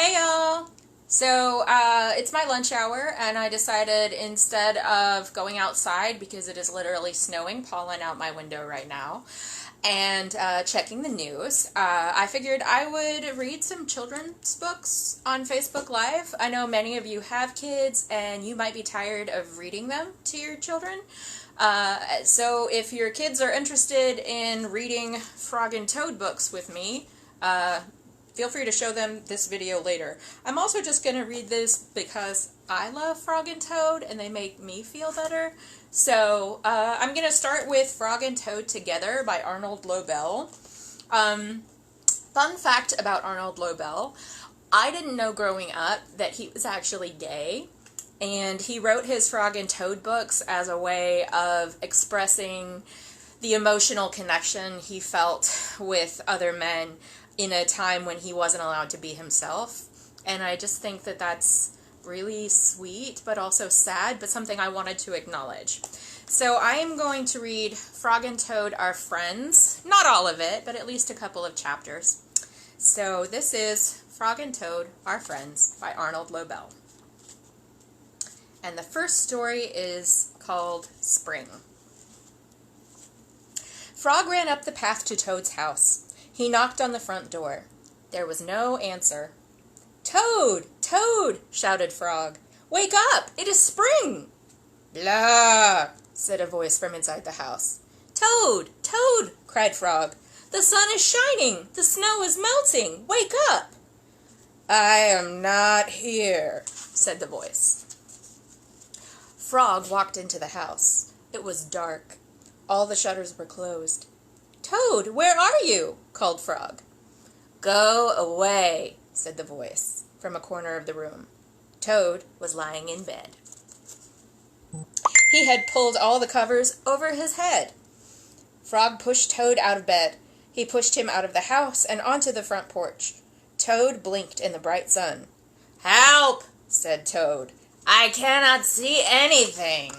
Hey y'all! So, it's my lunch hour, and I decided instead of going outside, because it is literally snowing pollen out my window right now, and checking the news, I figured I would read some children's books on Facebook Live. I know many of you have kids, and you might be tired of reading them to your children. So if your kids are interested in reading Frog and Toad books with me, feel free to show them this video later. I'm also just going to read this because I love Frog and Toad and they make me feel better. So I'm going to start with Frog and Toad Together by Arnold Lobel. Fun fact about Arnold Lobel, I didn't know growing up that he was actually gay. And he wrote his Frog and Toad books as a way of expressing the emotional connection he felt with other men in a time when he wasn't allowed to be himself. And I just think that that's really sweet, but also sad, but something I wanted to acknowledge. So I am going to read Frog and Toad Are Friends. Not all of it, but at least a couple of chapters. So this is Frog and Toad Are Friends by Arnold Lobel. And the first story is called Spring. Frog ran up the path to Toad's house. He knocked on the front door. There was no answer. "Toad! Toad!" shouted Frog. "Wake up! It is spring!" "Blah!" said a voice from inside the house. "Toad! Toad!" cried Frog. "The sun is shining! The snow is melting! Wake up!" "I am not here," said the voice. Frog walked into the house. It was dark. All the shutters were closed. "Toad, where are you?" called Frog. "Go away," said the voice from a corner of the room. Toad was lying in bed. He had pulled all the covers over his head. Frog pushed Toad out of bed. He pushed him out of the house and onto the front porch. Toad blinked in the bright sun. "Help!" said Toad. "I cannot see anything."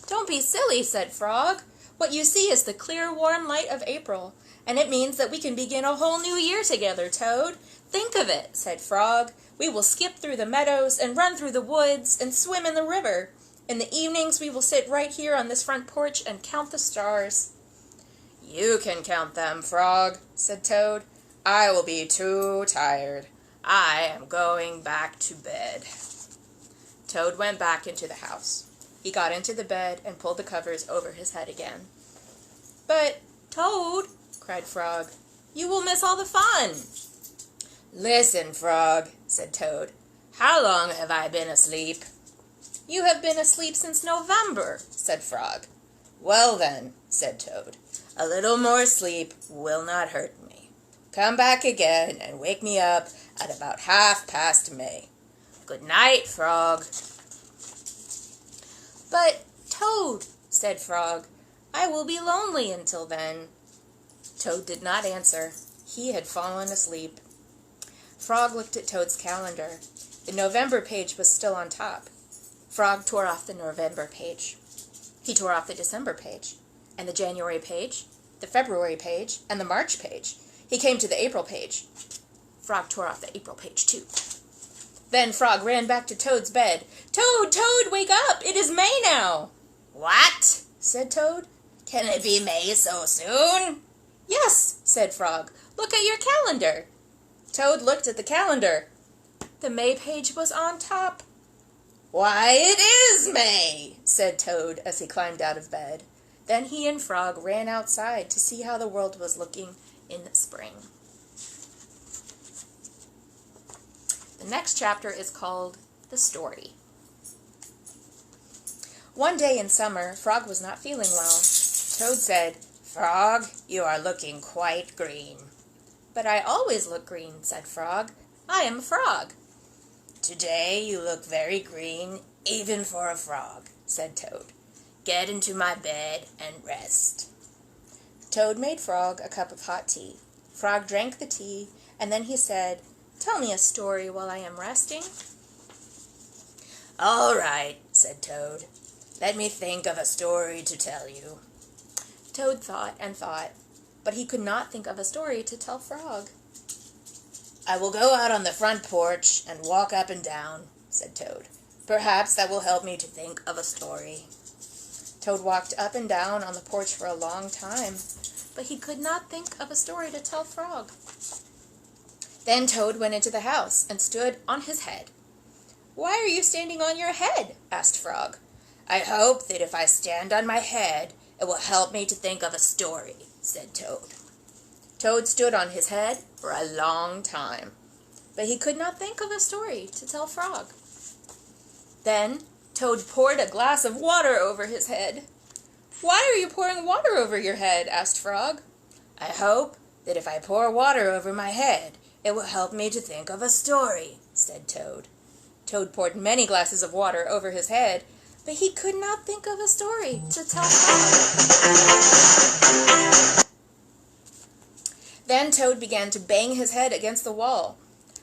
"Don't be silly," said Frog. "What you see is the clear, warm light of April, and it means that we can begin a whole new year together, Toad. Think of it," said Frog. "We will skip through the meadows and run through the woods and swim in the river. In the evenings we will sit right here on this front porch and count the stars." "You can count them, Frog," said Toad. "I will be too tired. I am going back to bed." Toad went back into the house. He got into the bed and pulled the covers over his head again. "But, Toad," cried Frog, "you will miss all the fun." "Listen, Frog," said Toad. "How long have I been asleep?" "You have been asleep since November," said Frog. "Well then," said Toad, "a little more sleep will not hurt me. Come back again and wake me up at about 1/2 May. Good night, Frog." "But, Toad," said Frog, "I will be lonely until then." Toad did not answer. He had fallen asleep. Frog looked at Toad's calendar. The November page was still on top. Frog tore off the November page. He tore off the December page, and the January page, the February page, and the March page. He came to the April page. Frog tore off the April page, too. Then Frog ran back to Toad's bed. "Toad, Toad, wake up! It is May now!" "What?" said Toad. "Can it be May so soon?" "Yes," said Frog. "Look at your calendar." Toad looked at the calendar. The May page was on top. "Why, it is May!" said Toad as he climbed out of bed. Then he and Frog ran outside to see how the world was looking in spring. The next chapter is called The Story. One day in summer, Frog was not feeling well. Toad said, "Frog, you are looking quite green." "But I always look green," said Frog. "I am a frog." "Today you look very green, even for a frog," said Toad. "Get into my bed and rest." Toad made Frog a cup of hot tea. Frog drank the tea, and then he said, "Tell me a story while I am resting." "All right," said Toad. "Let me think of a story to tell you." Toad thought and thought. but he could not think of a story to tell Frog. "I will go out on the front porch and walk up and down," said Toad. "Perhaps that will help me to think of a story." Toad walked up and down on the porch for a long time, but he could not think of a story to tell Frog. Then Toad went into the house and stood on his head. "Why are you standing on your head?" asked Frog. "I hope that if I stand on my head, it will help me to think of a story," said Toad. Toad stood on his head for a long time, but he could not think of a story to tell Frog. Then Toad poured a glass of water over his head. "Why are you pouring water over your head?" asked Frog. "I hope that if I pour water over my head, it will help me to think of a story," said Toad. Toad poured many glasses of water over his head, but he could not think of a story to tell Frog. Then Toad began to bang his head against the wall.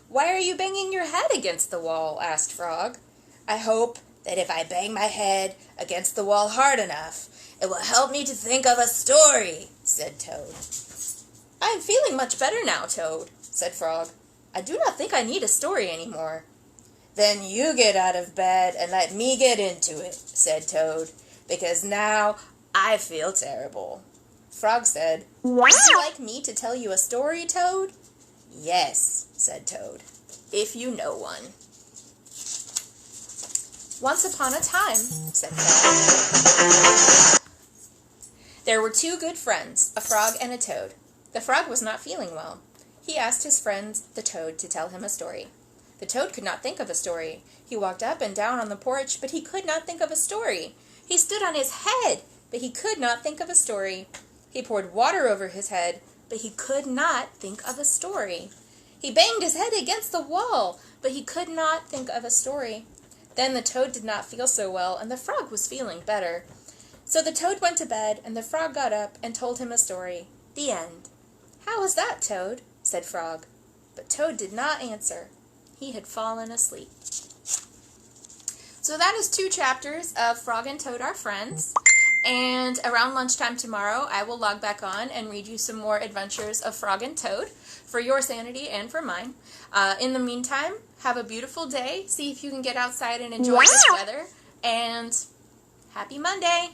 "Why are you banging your head against the wall?" asked Frog. "I hope that if I bang my head against the wall hard enough, it will help me to think of a story," said Toad. "I am feeling much better now, Toad," said Frog. "I do not think I need a story anymore." "Then you get out of bed and let me get into it," said Toad, "because now I feel terrible." Frog said, "Would you like me to tell you a story, Toad?" "Yes," said Toad, "if you know one." "Once upon a time," said Frog, "there were two good friends, a frog and a toad. The frog was not feeling well. He asked his friend, the toad, to tell him a story. The toad could not think of a story. He walked up and down on the porch, but he could not think of a story. He stood on his head, but he could not think of a story. He poured water over his head, but he could not think of a story. He banged his head against the wall, but he could not think of a story. Then the toad did not feel so well, and the frog was feeling better. So the toad went to bed, and the frog got up and told him a story. The end." "How was that, Toad?" said Frog. But Toad did not answer. He had fallen asleep. So that is 2 chapters of Frog and Toad Are Friends. And around lunchtime tomorrow, I will log back on and read you some more adventures of Frog and Toad for your sanity and for mine. In the meantime, have a beautiful day. See if you can get outside and enjoy this weather. And happy Monday!